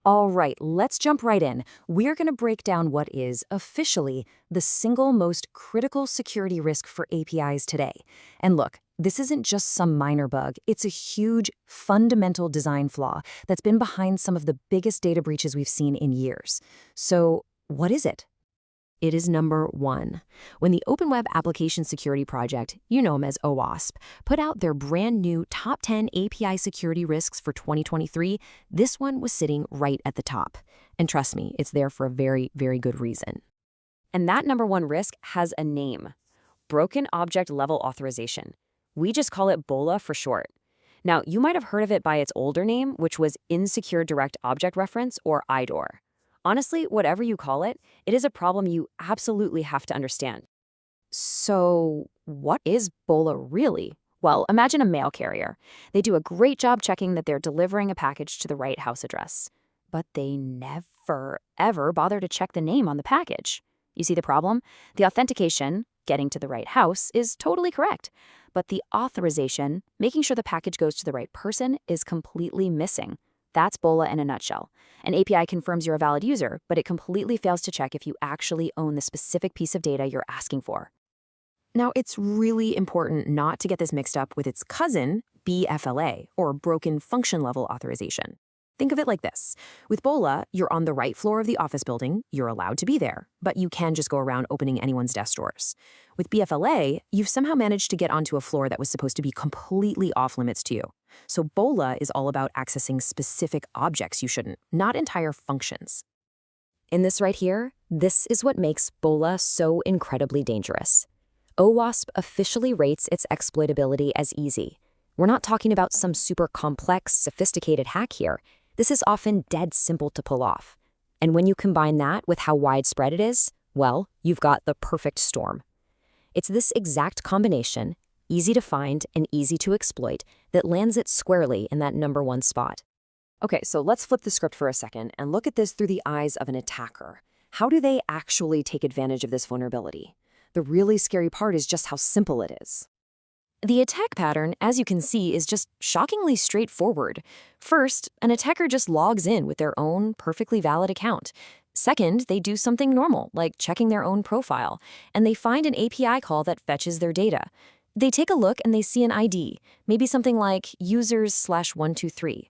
All right, let's jump right in. We're going to break down what is officially the single most critical security risk for APIs today. And look, this isn't just some minor bug. It's a huge, fundamental design flaw that's been behind some of the biggest data breaches we've seen in years. So, what is it? It is number one. When the Open Web Application Security Project, you know them as OWASP, put out their brand new Top 10 API security risks for 2023, this one was sitting right at the top. And trust me, it's there for a very, very good reason. And that number one risk has a name: Broken Object Level Authorization. We just call it BOLA for short. Now, you might have heard of it by its older name, which was Insecure Direct Object Reference, or IDOR. Honestly, whatever you call it, it is a problem you absolutely have to understand. So, what is BOLA really? Well, imagine a mail carrier. They do a great job checking that they're delivering a package to the right house address. But they never, ever bother to check the name on the package. You see the problem? The authentication, getting to the right house, is totally correct. But the authorization, making sure the package goes to the right person, is completely missing. That's BOLA in a nutshell. An API confirms you're a valid user, but it completely fails to check if you actually own the specific piece of data you're asking for. Now, it's really important not to get this mixed up with its cousin, BFLA, or Broken Function Level Authorization. Think of it like this. With BOLA, you're on the right floor of the office building, you're allowed to be there, but you can just go around opening anyone's desk drawers. With BFLA, you've somehow managed to get onto a floor that was supposed to be completely off limits to you. So BOLA is all about accessing specific objects you shouldn't, not entire functions. In this right here, this is what makes BOLA so incredibly dangerous. OWASP officially rates its exploitability as easy. We're not talking about some super complex, sophisticated hack here. This is often dead simple to pull off. And when you combine that with how widespread it is, well, you've got the perfect storm. It's this exact combination, easy to find and easy to exploit, that lands it squarely in that number one spot. Okay, so let's flip the script for a second and look at this through the eyes of an attacker. How do they actually take advantage of this vulnerability? The really scary part is just how simple it is. The attack pattern, as you can see, is just shockingly straightforward. First, an attacker just logs in with their own perfectly valid account. Second, they do something normal, like checking their own profile, and they find an API call that fetches their data. They take a look and they see an ID, maybe something like users/123.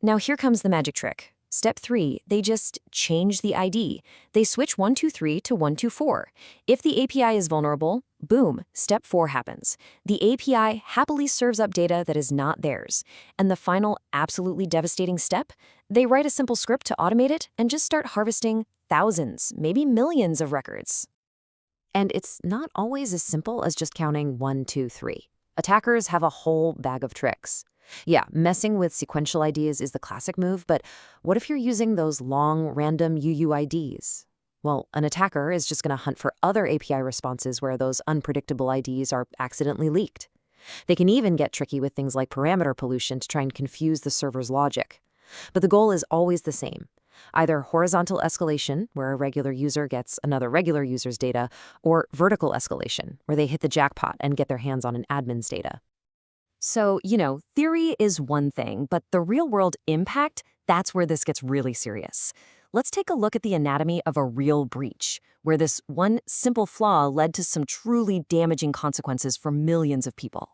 Now here comes the magic trick. Step 3, they just change the ID. They switch 123 to 124. If the API is vulnerable, boom, step 4 happens. The API happily serves up data that is not theirs. And the final absolutely devastating step, they write a simple script to automate it and just start harvesting thousands, maybe millions of records. And it's not always as simple as just counting 1, 2, 3. Attackers have a whole bag of tricks. Yeah, messing with sequential IDs is the classic move, but what if you're using those long, random UUIDs? Well, an attacker is just going to hunt for other API responses where those unpredictable IDs are accidentally leaked. They can even get tricky with things like parameter pollution to try and confuse the server's logic. But the goal is always the same. Either horizontal escalation, where a regular user gets another regular user's data, or vertical escalation, where they hit the jackpot and get their hands on an admin's data. So, theory is one thing, but the real-world impact, that's where this gets really serious. Let's take a look at the anatomy of a real breach, where this one simple flaw led to some truly damaging consequences for millions of people.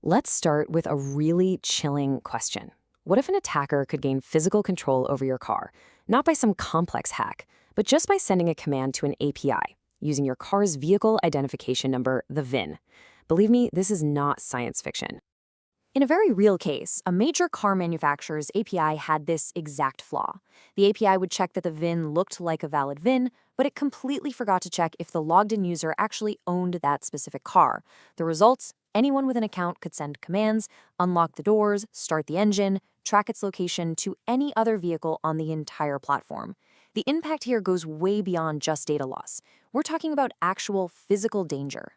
Let's start with a really chilling question. What if an attacker could gain physical control over your car, not by some complex hack, but just by sending a command to an API, using your car's vehicle identification number, the VIN? Believe me, this is not science fiction. In a very real case, a major car manufacturer's API had this exact flaw. The API would check that the VIN looked like a valid VIN, but it completely forgot to check if the logged-in user actually owned that specific car. The results? Anyone with an account could send commands, unlock the doors, start the engine, track its location to any other vehicle on the entire platform. The impact here goes way beyond just data loss. We're talking about actual physical danger.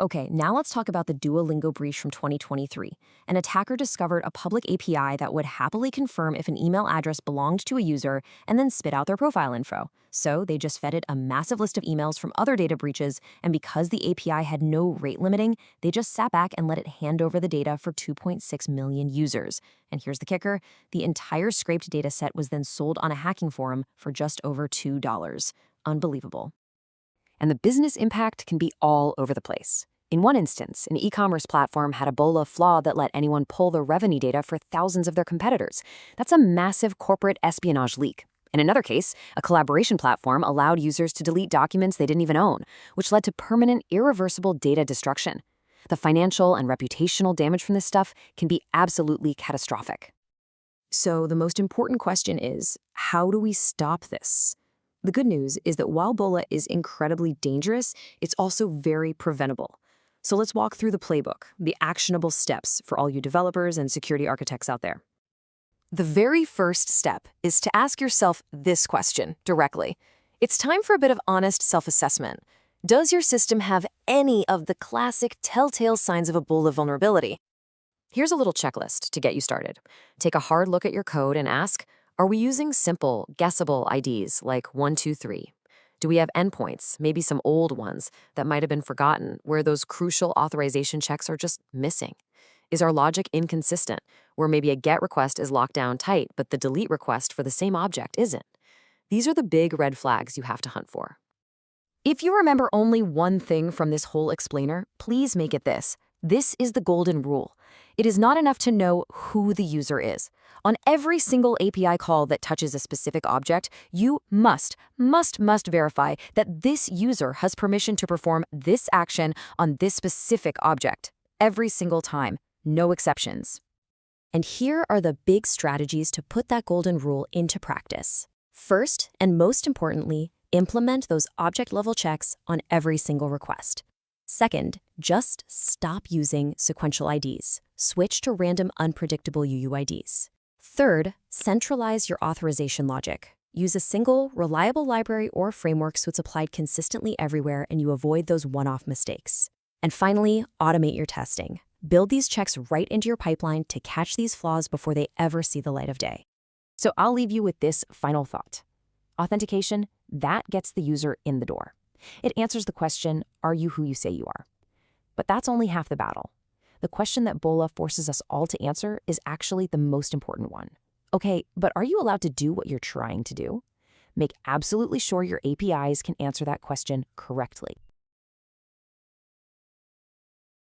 Okay, now let's talk about the Duolingo breach from 2023. An attacker discovered a public API that would happily confirm if an email address belonged to a user and then spit out their profile info. So they just fed it a massive list of emails from other data breaches, and because the API had no rate limiting, they just sat back and let it hand over the data for 2.6 million users. And here's the kicker: the entire scraped data set was then sold on a hacking forum for just over $2. Unbelievable. And the business impact can be all over the place. In one instance, an e-commerce platform had a BOLA flaw that let anyone pull the revenue data for thousands of their competitors. That's a massive corporate espionage leak. In another case, a collaboration platform allowed users to delete documents they didn't even own, which led to permanent, irreversible data destruction. The financial and reputational damage from this stuff can be absolutely catastrophic. So the most important question is, how do we stop this? The good news is that while BOLA is incredibly dangerous, it's also very preventable. So let's walk through the playbook, the actionable steps for all you developers and security architects out there. The very first step is to ask yourself this question directly. It's time for a bit of honest self-assessment. Does your system have any of the classic telltale signs of a BOLA vulnerability? Here's a little checklist to get you started. Take a hard look at your code and ask, are we using simple, guessable IDs like 123? Do we have endpoints, maybe some old ones that might have been forgotten, where those crucial authorization checks are just missing? Is our logic inconsistent, where maybe a GET request is locked down tight, but the delete request for the same object isn't? These are the big red flags you have to hunt for. If you remember only one thing from this whole explainer, please make it this. This is the golden rule. It is not enough to know who the user is. On every single API call that touches a specific object, you must verify that this user has permission to perform this action on this specific object. Every single time, no exceptions. And here are the big strategies to put that golden rule into practice. First, and most importantly, implement those object-level checks on every single request. Second, just stop using sequential IDs. Switch to random unpredictable UUIDs. Third, centralize your authorization logic. Use a single, reliable library or framework so it's applied consistently everywhere and you avoid those one-off mistakes. And finally, automate your testing. Build these checks right into your pipeline to catch these flaws before they ever see the light of day. So I'll leave you with this final thought. Authentication, that gets the user in the door. It answers the question, are you who you say you are? But that's only half the battle. The question that BOLA forces us all to answer is actually the most important one. Okay, but are you allowed to do what you're trying to do? Make absolutely sure your APIs can answer that question correctly.